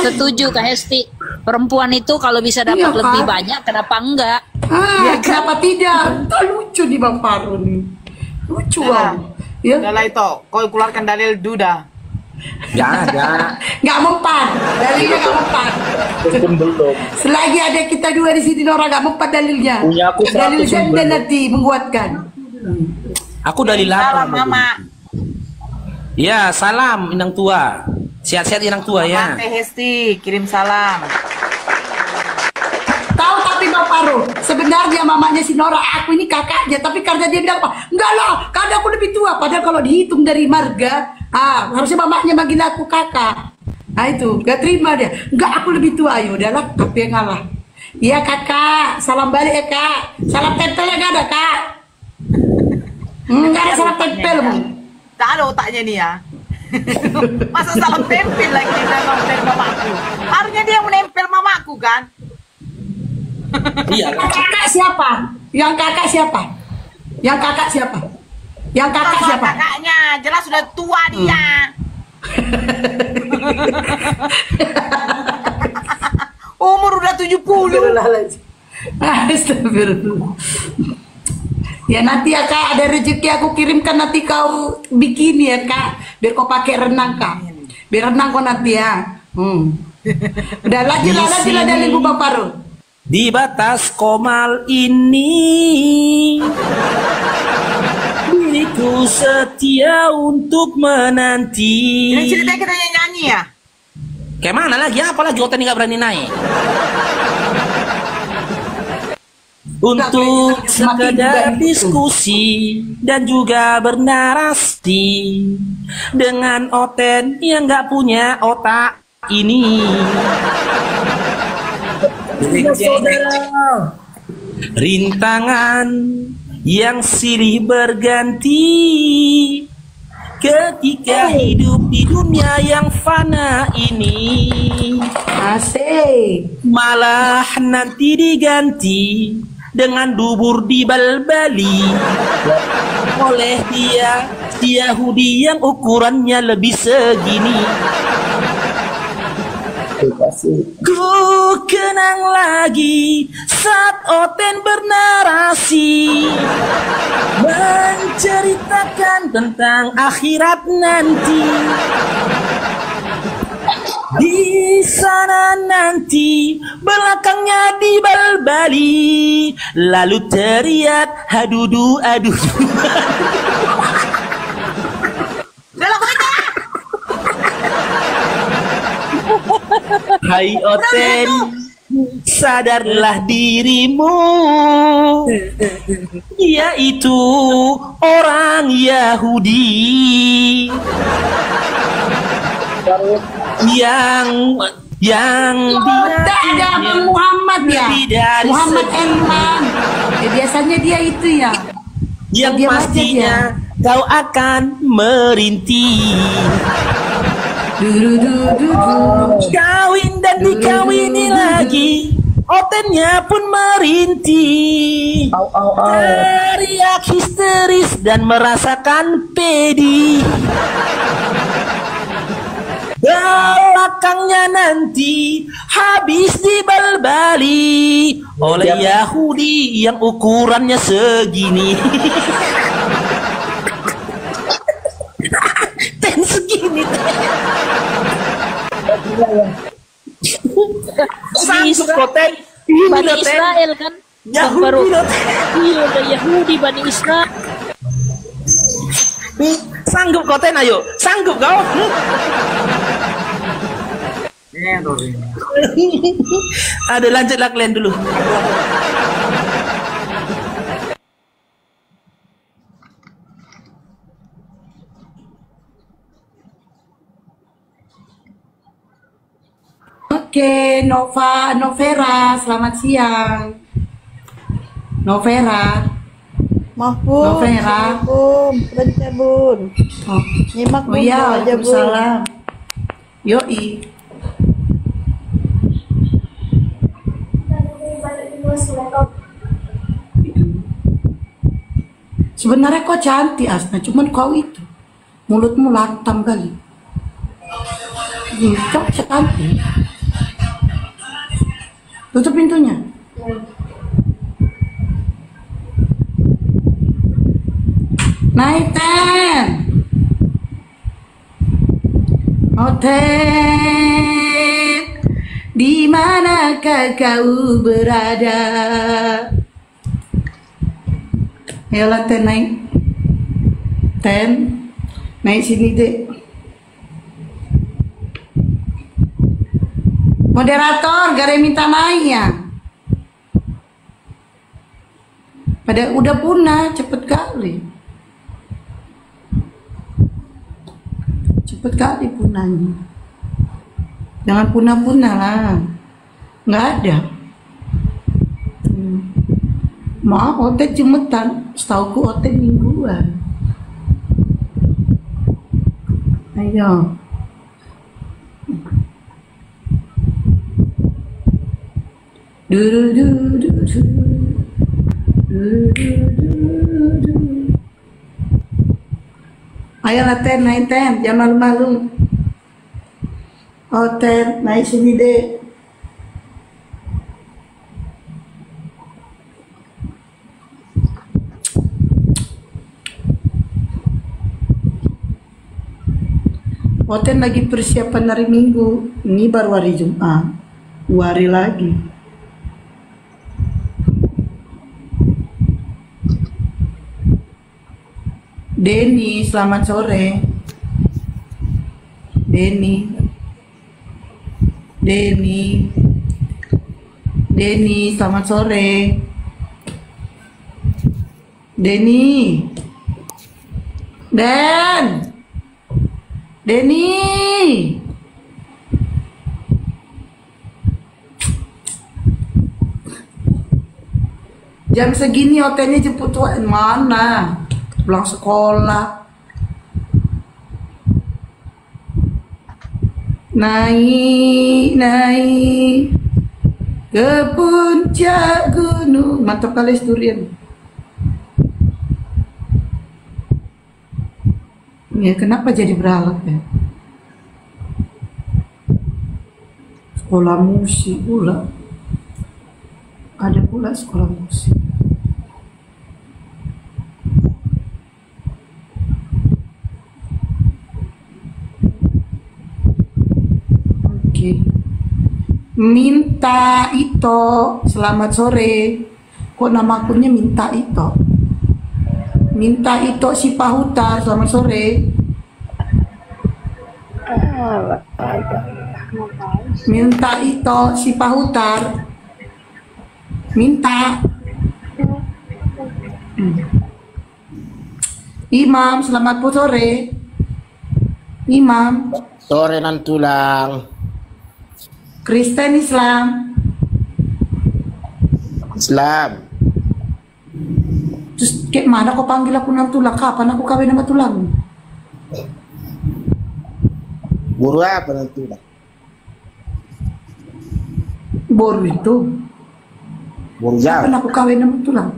Setuju Kak Hesti. Perempuan itu kalau bisa dapat Iya, lebih Kak. banyak, kenapa enggak? Kenapa tidak? Tuh lucu nih Bang Paro nih. Lucu Udah. Bang. Ya. Udah lah itu, kau keluarkan dalil Duda. Nggak mempan, dalilnya nggak mempan. Belum. Selagi ada kita 2 di sini Nora nggak mempan dalilnya. Punya aku Dalil 100 Zanda nanti menguatkan. Aku dari Salam lapar. Mama. Ya, salam Inang tua. Sehat-sehat Inang tua ya. Mama Teh Hesti, kirim salam. Tahu tapi Bang Paro, sebenarnya mamanya si Nora, aku ini kakaknya, tapi karena dia bilang apa? Enggak lah, karena aku lebih tua. Padahal kalau dihitung dari marga, harusnya mamanya manggil aku kakak. Nah itu, gak terima dia. Enggak, aku lebih tua. Ayo, udahlah, aku yang ngalah. Iya kakak, salam balik ya kak. Salam tempelnya gak ada kak? Enggak ada salam tempel. Tak ada otaknya nih ya. Masa salam tempel lagi dia bilang dari mamaku. Harusnya dia yang menempel mamaku kan. Iya. Kakak siapa? Yang kakak siapa? Yang kakak siapa? Yang kakak Kakak siapa? kakaknya jelas sudah tua dia. Umur udah 70. Astagfirullah. Ya nanti ya kak, ada rezeki aku kirimkan nanti kau bikin ya kak, biar kau pakai renang kak, biar renang kau nanti ya. Udah lanjut lah dari Bang Paro. Di batas komal ini diriku setia untuk menanti. Ini cerita kita nyanyi ya. Kayak mana lagi? Apa lagi Oten nggak berani naik? Untuk sekedar diskusi dan juga bernarasi dengan Oten yang nggak punya otak ini. Saudara, rintangan yang silih berganti ketika hidup di dunia yang fana ini. Asik. Malah nanti diganti dengan dubur di Bali oleh dia si Yahudi yang ukurannya lebih segini. Ku kenang lagi saat Oten bernarasi menceritakan tentang akhirat nanti. Di sana nanti belakangnya di Bali lalu teriak hadudu adudu. Hai Oten, sadarlah dirimu, yaitu orang Yahudi yang ada Muhammad ya, Muhammad Elman. Biasanya dia itu ya. Yang Dia pastinya kau akan merintih. Kawin dan dikawini lagi, Otennya pun merintih. Teriak histeris dan merasakan pedih. belakangnya nanti habis dibalbali oleh Yahudi yang ukurannya segini. Ten segini. Sanggup kok Ten. Bani Israel kan? Yahudi baru loh. iya udah Yahudi Bani Israel. Sanggup kau Ten, ayo. Sanggup kau. Ada lanjutlah kalian dulu. Oke, Novera, selamat siang. Novera. Mahbub, Novera. Assalamualaikum. Bentar, Bun. Oh, Nyimak oh iya, aja, Bun. Waalaikumsalam. Yoi. Sebenarnya kau cantik Asna, cuman kau itu mulutmu lantam kali. Cok cantik. Tutup pintunya. Naik Ten. Oh Ten, di manakah kau berada? Ayolah Ten naik. Ten, naik sini dek. Moderator, gak ada yang minta naik ya? Pada udah punah, cepet kali. Cepet kali punahnya. Jangan punah-punah lah. Nggak ada. Maaf, Otet cemetan. Setauku Otet mingguan. Ayo. Ayolah Ten, naik Ten, jangan malu-malu. Oh Ten, naik sini deh. Oh Ten lagi persiapan hari Minggu. Ini baru hari Jumat. 2 hari lagi. Denny, selamat sore. Denny, selamat sore. Denny, Denny. Jam segini hotelnya jemput tuan mana? Pulang sekolah. Naik ke puncak gunung. Mantap kali durian. Ya, kenapa jadi beralat ya? Sekolah musik pula. Ada pula sekolah musik. Minta Ito, selamat sore. Kok nama akunnya Minta Ito? Minta Ito si Pahutar, selamat sore. Minta Ito si Pahutar. Minta. Imam, selamat sore. Imam. Sore nan tulang. Kristen Islam. Terus kayak mana kau panggil aku nang tulang? Kapan aku kawin sama tulang? Buru apa nan tulang? Boru itu. Buru jam. Kapan aku kawin sama tulang?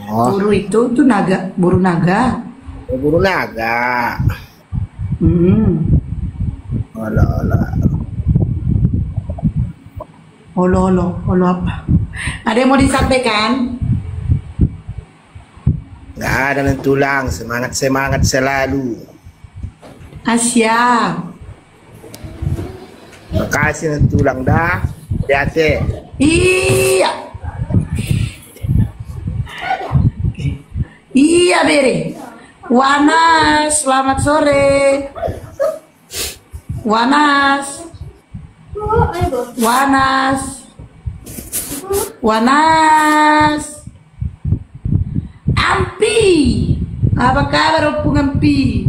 Oh. Boru itu naga, buru naga. Buru naga. Alah. Olo apa? Ada yang mau disampaikan? Nggak ada nan tulang, semangat selalu. Asyik. Makasih nan tulang dah. Hati-hati. Iya. Iya, Beri. Wanas, selamat sore. Wanas. Ampi. Apa kabar Opung Ampi?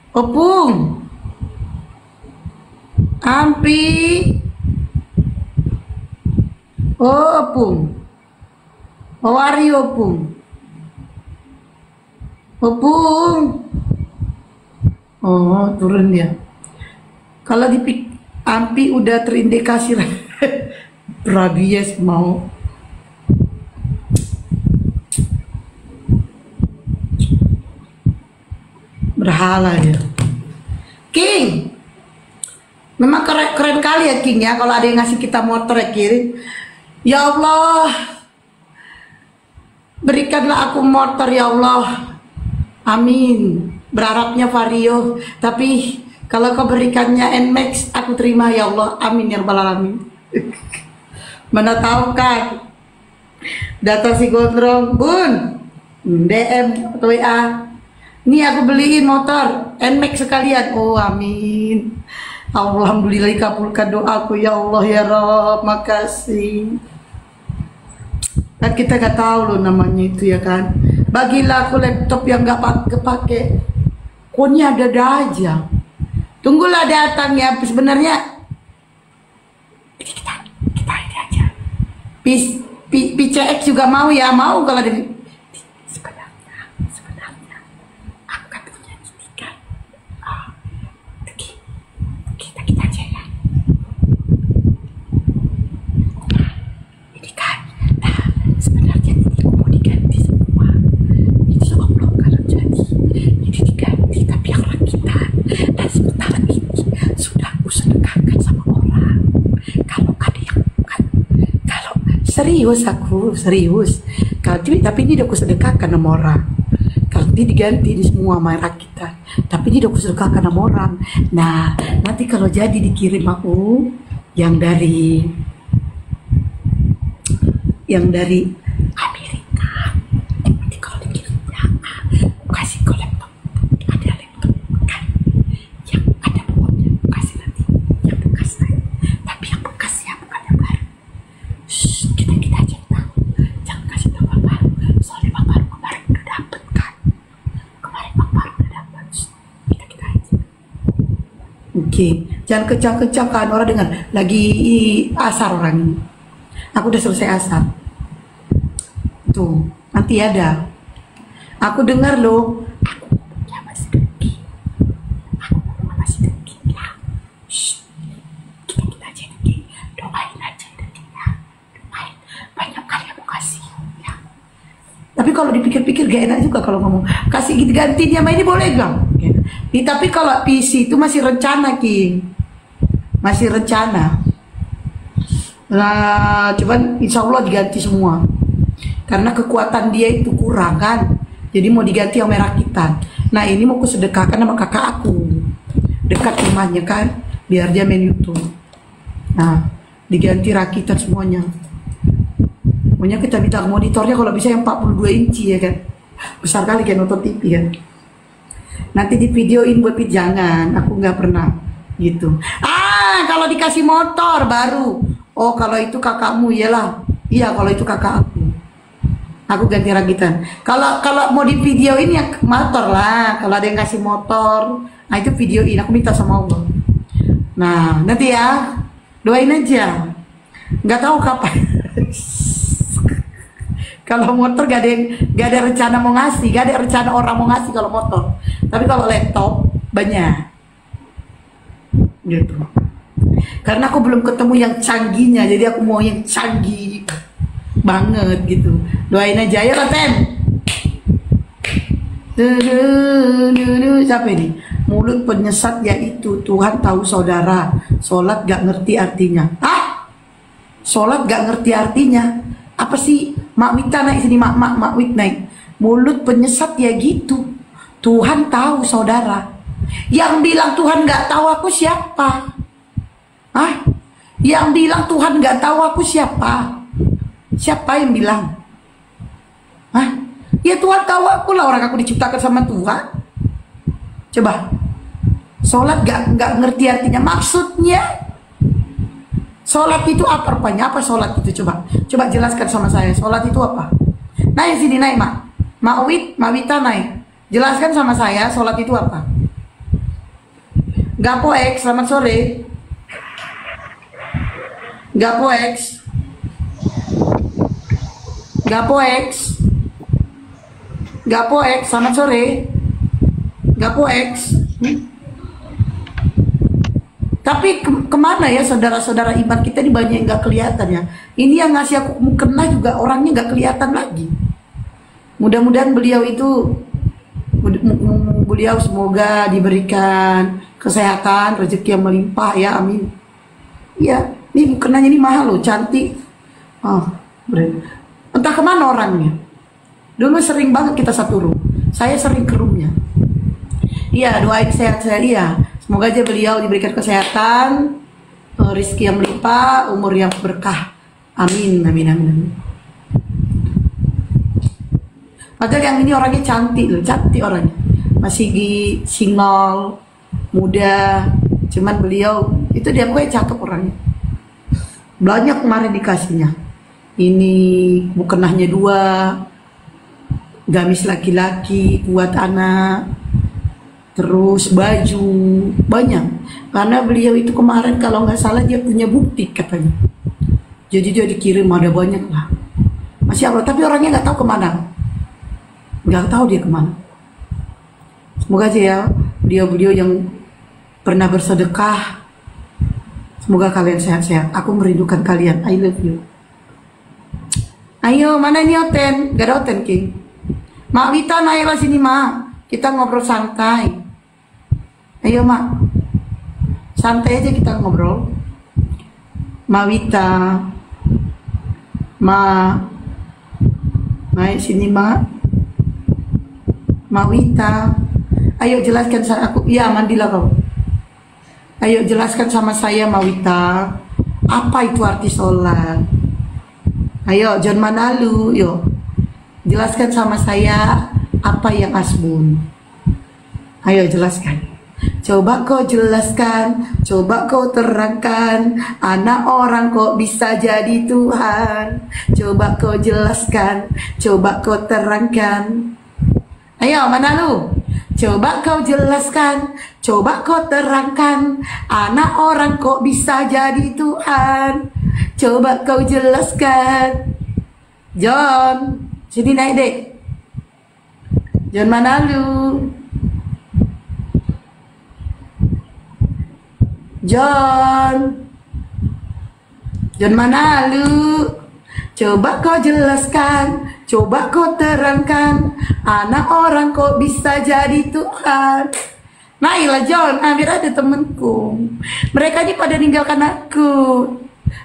Opung. Ampi. Oh, Opung. How are you, Opung? Oh, turun dia. Kalau Ampi udah terindikasi rabies mau. Berhala dia. King. Memang keren kali ya King ya, kalau ada yang ngasih kita motor ya kirim. Ya Allah, berikanlah aku motor ya Allah. Amin. Berharapnya Vario, tapi kalau kau berikannya NMAX aku terima ya Allah. Amin ya rabbal alamin. Mana tahu kan, datang si gondrong, Bun, DM atau WA, ini aku beliin motor NMAX sekalian. Oh amin. Alhamdulillah kabulkan doaku ya Allah ya Rob, makasih. Kan kita gak tahu loh namanya itu ya kan. Bagilah aku laptop yang gak kepake. Konya ada aja. Tunggulah datang ya. Sebenarnya kita ini aja. PCX juga mau ya, mau kalau ada. Sebenarnya aku kan punya ini kan. Kita aja ya. Ini kan. Nah, sebenarnya ini mau diganti semua. Insya Allah kalau jadi ini diganti, tapi yang rakitan. Dan sebentar ini sudah aku sedekahkan sama orang. Kalau ada yang bukan, kalau serius aku serius. Kalau tapi ini udah aku sedekahkan sama orang. Kalau ini diganti di semua sama rakitan, tapi ini udah aku sedekahkan sama orang. Nah, nanti kalau jadi dikirim aku yang dari Amerika. Nanti kalau dikirimnya kasih ke laptop, ada laptop kan yang ada bawahnya, kasih nanti yang bekas tapi yang bekas ya bukan yang baru. Kita aja tahu, jangan kasih tahu Bang Baru, soalnya Bang Baru kemarin udah dapet kan. Kita aja. Oke, jangan kencang-kencang kan, orang dengar lagi asar orang ini. Aku udah selesai asar. Tuh, nanti ada. Aku dengar loh. Aku ngomongnya masih dengki. Ya. Kita aja dengki. Doain aja dengki ya. Doain. Banyak kali yang mau kasih ya. Tapi kalau dipikir-pikir gak enak juga kalau ngomong. Kasih ganti dia ini boleh gak? Tapi kalau PC itu masih rencana King. Masih rencana. Nah, cuman insya Allah diganti semua. Karena kekuatan dia itu kurang kan. Jadi mau diganti sama rakitan. Nah ini mau aku sedekahkan sama kakak aku. Dekat rumahnya kan. Biar dia main YouTube. Nah diganti rakitan semuanya. Pokoknya kita minta monitornya kalau bisa yang 42 inci ya kan. Besar kali kayak nonton TV kan. Nanti di videoin buat jangan. Aku nggak pernah gitu. Kalau dikasih motor baru. Oh kalau itu kakakmu iyalah. Iya kalau itu kakak aku ganti rakitan. Kalau mau di videoin ya motor lah. Kalau ada yang kasih motor, nah itu videoin. Aku minta sama Allah. Nah nanti ya doain aja. Nggak tahu kapan. Kalau motor gak ada rencana mau ngasih, gak ada rencana orang mau ngasih kalau motor. Tapi kalau laptop banyak. Gitu. Karena aku belum ketemu yang canggihnya, jadi aku mau yang canggih banget gitu. Doain aja ya Raten. Siapa ini? Mulut penyesat yaitu Tuhan tahu saudara. Sholat gak ngerti artinya. Hah? Sholat gak ngerti artinya? Apa sih? Mak Wita naik sini, Mak Wit naik. Mulut penyesat ya gitu. Tuhan tahu saudara. Yang bilang Tuhan gak tahu aku siapa? Hah? Yang bilang Tuhan gak tahu aku siapa? Siapa yang bilang? Hah? Ya Tuhan tahu aku lah, orang aku diciptakan sama Tuhan. Coba. Sholat gak ngerti artinya. Maksudnya sholat itu apa rupanya? Apa sholat itu? Coba jelaskan sama saya. Sholat itu apa? Naik sini, naik Mak Wita naik. Jelaskan sama saya sholat itu apa? Gapo X, selamat sore. Gapo X. Gapo X. Gapo X, selamat sore. Gapo X. Tapi kemana ya saudara-saudara iman kita ini, banyak yang gak kelihatan ya. Ini yang ngasih aku mukena juga orangnya gak kelihatan lagi. Mudah-mudahan beliau semoga diberikan kesehatan, rezeki yang melimpah ya, amin. Ya, ini mukenanya ini mahal loh, cantik. Oh, entah kemana orangnya. Dulu sering banget kita satu room. Saya sering ke roomnya. Iya, doain sehat saya. Iya, semoga aja beliau diberikan kesehatan, rezeki yang melimpah, umur yang berkah. Amin, amin, amin, amin. Padahal yang ini orangnya cantik loh, cantik orangnya. Masih single, muda. Cuman beliau itu dia gue cakep orangnya. Banyak kemarin dikasihnya. Ini mukenahnya 2, gamis laki-laki buat anak, terus baju banyak. Karena beliau itu kemarin kalau nggak salah dia punya bukti katanya. Jadi dia dikirim ada banyak lah. Masya Allah, tapi orangnya nggak tahu kemana. Nggak tahu dia kemana. Semoga aja ya beliau-beliau yang pernah bersedekah, semoga kalian sehat-sehat. Aku merindukan kalian. I love you. Ayo, mana ini Oten? Gak ada Oten, King. Mak Wita naiklah sini, Mak. Kita ngobrol santai. Ayo, Mak. Santai aja kita ngobrol. Mak Wita. Mak. Naik sini, Mak. Mak Wita, ayo jelaskan sama aku. Iya, mandilah kau. Ayo jelaskan sama saya, Mak Wita, apa itu arti sholat? Ayo, John Manalu, yuk. Jelaskan sama saya apa yang asbun. Ayo jelaskan. Coba kau jelaskan, coba kau terangkan, anak orang kok bisa jadi Tuhan. Coba kau jelaskan, coba kau terangkan. Ayo, mana lu? Coba kau jelaskan, coba kau terangkan, anak orang kok bisa jadi Tuhan. Coba kau jelaskan. John, sini naik dek. John, mana lu? John, mana lu? Coba kau jelaskan, coba kau terangkan, anak orang kok bisa jadi Tuhan. Naiklah John, biar ada temanku. Mereka ini pada ninggalkan aku.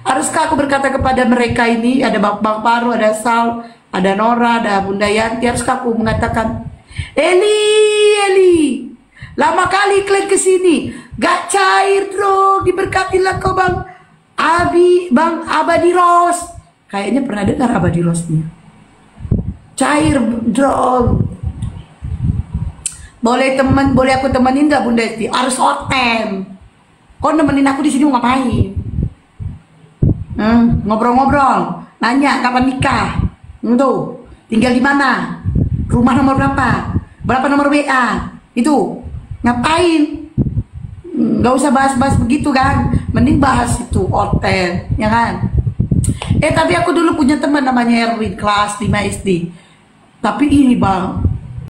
Haruskah aku berkata kepada mereka ini, ada Bang Paru, ada Sal, ada Nora, ada Bunda Yanti, haruskah aku mengatakan, Eli, lama kali kalian kesini, gak cair bro, diberkatilah kau Bang Abadi Ros. Kayaknya pernah dengar Abadi Rosnya. Cair dong. Boleh aku temenin nggak Bunda Esti? Harus Oten. Kau nemenin aku di sini mau ngapain? Ngobrol-ngobrol, nanya kapan nikah, tuh tinggal di mana, rumah nomor berapa nomor WA, itu ngapain? Nggak usah bahas-bahas begitu kan, mending bahas itu Oten, ya kan? Tapi aku dulu punya teman namanya Erwin, kelas 5 SD. Tapi ini Bang,